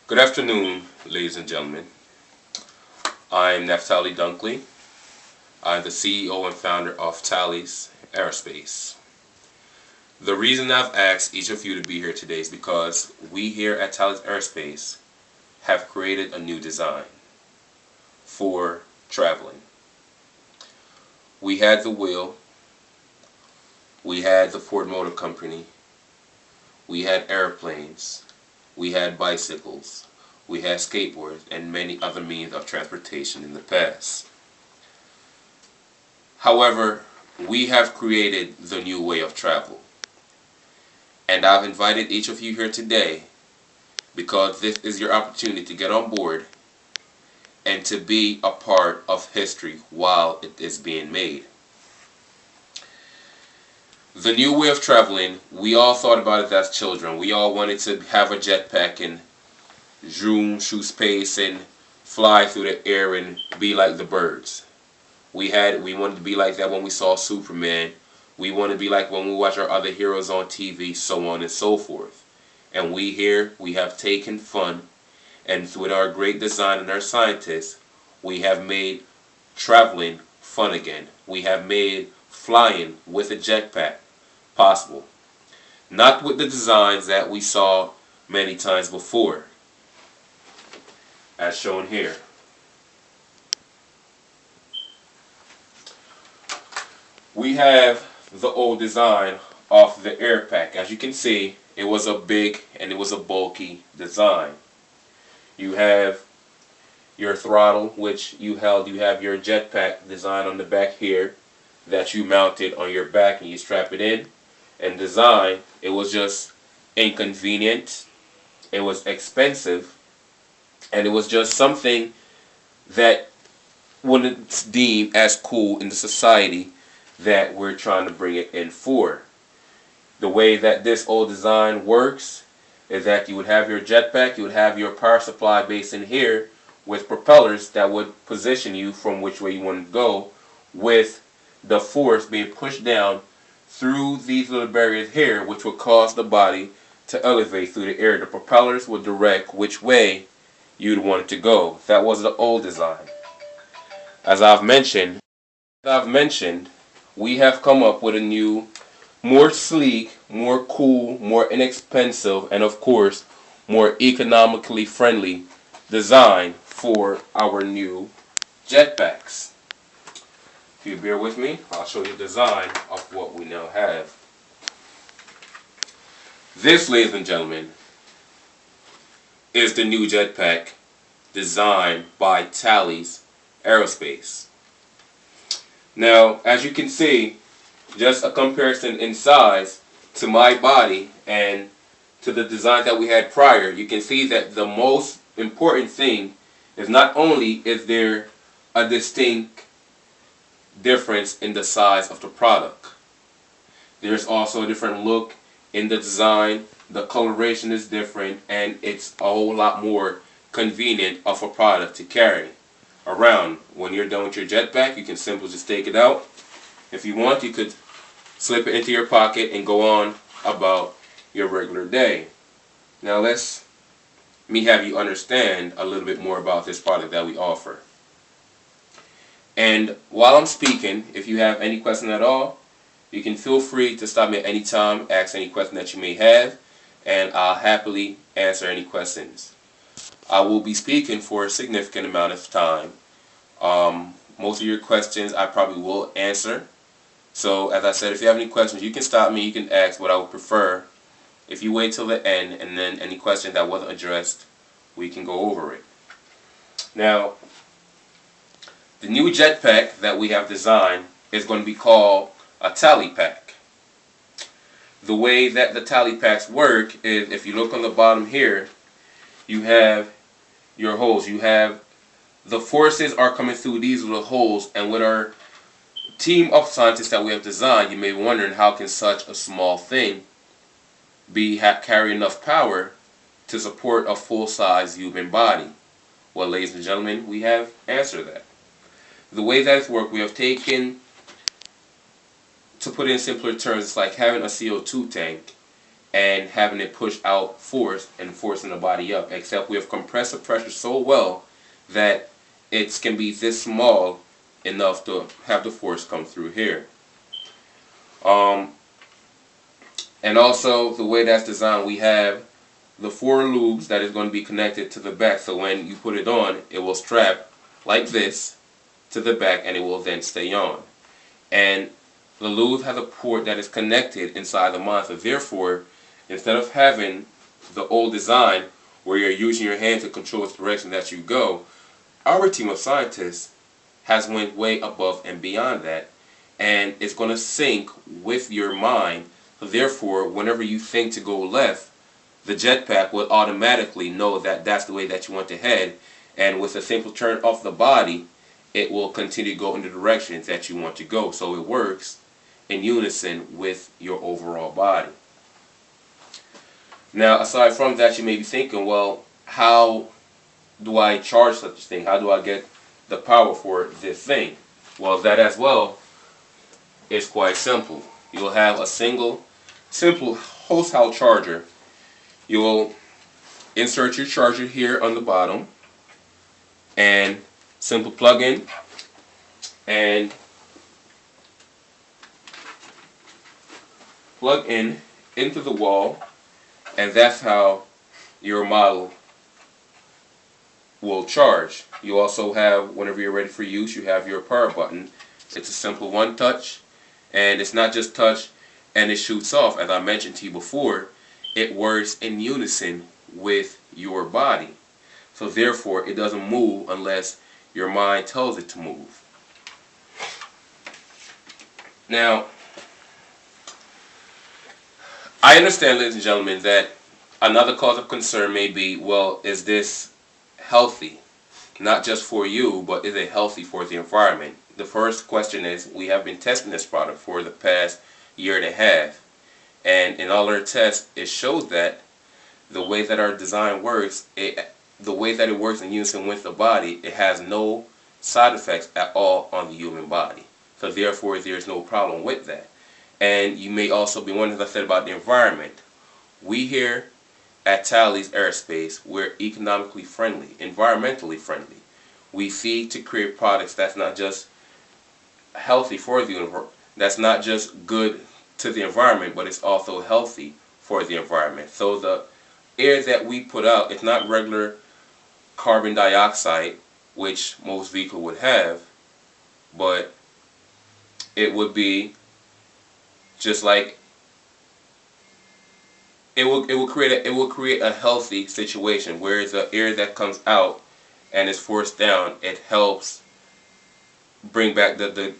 Good afternoon, ladies and gentlemen. I'm Tali Dunkley. I'm the CEO and founder of Tali's Aerospace. The reason I've asked each of you to be here today is because we here at Tali's Aerospace have created a new design for traveling. We had the wheel, we had the Ford Motor Company, we had airplanes, we had bicycles, we had skateboards, and many other means of transportation in the past. However, we have created the new way of travel. And I've invited each of you here today because this is your opportunity to get on board and to be a part of history while it is being made. The new way of traveling, we all thought about it as children. We all wanted to have a jetpack and zoom through space and fly through the air and be like the birds. We wanted to be like that when we saw Superman. We want to be like when we watch our other heroes on TV, so on and so forth. And we have taken fun, and with our great design and our scientists, we have made traveling fun again. We have made flying with a jetpack possible. Not with the designs that we saw many times before, as shown here. We have the old design of the air pack. As you can see, it was a big and it was a bulky design. You have your throttle, which you held. You have your jetpack design on the back here that you mounted on your back and you strap it in. And design, it was just inconvenient, it was expensive, and it was just something that wouldn't deem as cool in the society that we're trying to bring it in for. The way that this old design works is that you would have your jetpack, you would have your power supply base in here with propellers that would position you from which way you want to go, with the force being pushed down through these little barriers here, which would cause the body to elevate through the air. The propellers would direct which way you'd want it to go. That was the old design. As I've mentioned, we have come up with a new, more sleek, more cool, more inexpensive, and of course, more economically friendly design for our new jetpacks. If you bear with me, I'll show you the design of what we now have. This, ladies and gentlemen, is the new jetpack designed by Tali's Aerospace. Now, as you can see, just a comparison in size to my body and to the design that we had prior, you can see that the most important thing is not only is there a distinct difference in the size of the product, there's also a different look in the design, the coloration is different, and it's a whole lot more convenient of a product to carry around. When you're done with your jetpack, you can simply just take it out. If you want, you could slip it into your pocket and go on about your regular day. Now let me have you understand a little bit more about this product that we offer. And while I'm speaking, if you have any question at all, you can feel free to stop me at any time, ask any question that you may have, and I'll happily answer any questions. I will be speaking for a significant amount of time. Most of your questions I probably will answer. So as I said, if you have any questions, you can stop me, you can ask. What I would prefer, if you wait till the end and then any question that wasn't addressed, we can go over it. Now, the new jetpack that we have designed is going to be called a Tali pack. The way that the Tali packs work is, if you look on the bottom here, you have your holes. You have the forces are coming through these little holes, and with our team of scientists that we have designed, you may be wondering, how can such a small thing carry enough power to support a full-size human body? Well, ladies and gentlemen, we have answered that. The way that it's worked, we have taken, to put it in simpler terms, it's like having a CO2 tank and having it push out force and forcing the body up, except we have compressed the pressure so well that it can be this small enough to have the force come through here. And also the way that's designed, we have the 4 loops that is going to be connected to the back, so when you put it on, it will strap like this to the back and it will then stay on. And the lube has a port that is connected inside the monitor. Therefore, instead of having the old design where you're using your hand to control the direction that you go, our team of scientists has went way above and beyond that, and it's going to sync with your mind. So therefore, whenever you think to go left, the jetpack will automatically know that that's the way that you want to head, and with a simple turn of the body, it will continue to go in the directions that you want to go. So it works in unison with your overall body. Now, aside from that, you may be thinking, well, how do I charge such a thing? How do I get the power for this thing? Well, that as well is quite simple. You'll have a simple household charger. You will insert your charger here on the bottom and simple plug in and plug in into the wall, and that's how your model will charge. You also have, whenever you're ready for use, you have your power button. It's a simple one touch, and it's not just touch and it shoots off. As I mentioned to you before, it works in unison with your body. So therefore, it doesn't move unless your mind tells it to move. Now, I understand, ladies and gentlemen, that another cause of concern may be, well, is this healthy? Not just for you, but is it healthy for the environment? The first question is, we have been testing this product for the past year and a half, and in all our tests, it shows that the way that our design works, the way that it works in unison with the body, it has no side effects at all on the human body. So therefore, there's no problem with that. And you may also be wondering, as I said, about the environment. We here at Tali's Aerospace, we're economically friendly, environmentally friendly. We seek to create products that's not just healthy for the environment, that's not just good to the environment, but it's also healthy for the environment. So the air that we put out, it's not regular carbon dioxide, which most vehicles would have, but it would be just like it will create a healthy situation where the air that comes out and is forced down, it helps bring back the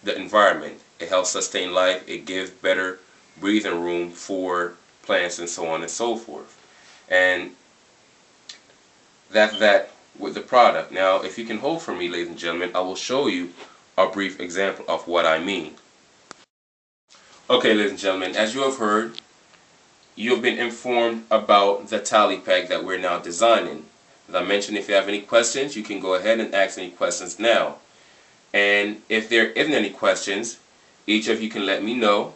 environment. It helps sustain life. It gives better breathing room for plants and so on and so forth. And that's that with the product. Now, if you can hold for me, ladies and gentlemen, I will show you a brief example of what I mean. Okay, ladies and gentlemen, as you have heard, you have been informed about the Tali pack that we're now designing. As I mentioned, if you have any questions, you can go ahead and ask any questions now. And if there isn't any questions, each of you can let me know,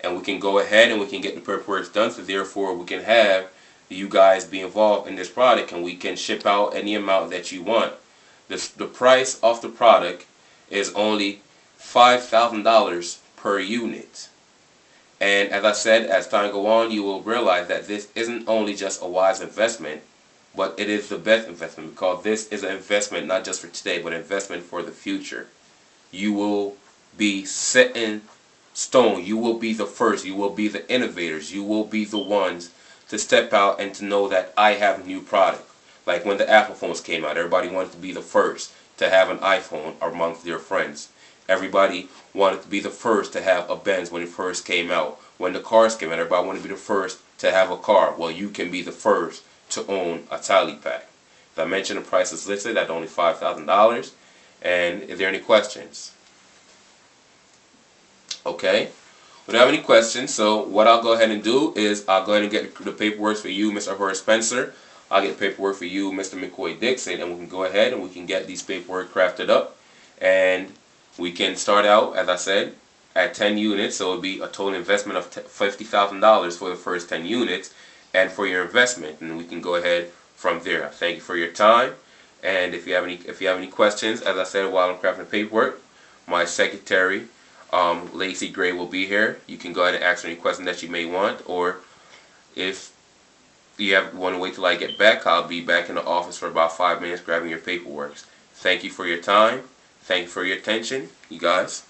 and we can go ahead and we can get the paperwork done, so therefore we can have you guys be involved in this product and we can ship out any amount that you want. The price of the product is only $5,000 per unit. And as I said, as time goes on, you will realize that this isn't only just a wise investment, but it is the best investment, because this is an investment not just for today, but an investment for the future. You will be set in stone. You will be the first. You will be the innovators. You will be the ones to step out and to know that I have a new product. Like when the Apple phones came out, everybody wanted to be the first to have an iPhone amongst their friends. Everybody wanted to be the first to have a Benz when it first came out. When the cars came out, everybody wanted to be the first to have a car. Well, you can be the first to own a Tali pack. As I mentioned, the price is listed at only $5,000. And is there any questions? Okay. We don't have any questions, so what I'll go ahead and do is I'll go ahead and get the paperwork for you, Mr. Horace Spencer. I'll get paperwork for you, Mr. McCoy Dixon, and we can go ahead and we can get these paperwork crafted up. And we can start out, as I said, at 10 units, so it would be a total investment of $50,000 for the first 10 units and for your investment, and we can go ahead from there. Thank you for your time, and if you have any questions, as I said while I'm crafting paperwork, my secretary, Lacey Gray, will be here. You can go ahead and ask her any questions that you may want, or if you want to wait till I get back, I'll be back in the office for about 5 minutes grabbing your paperwork. Thank you for your time. Thank you for your attention, you guys.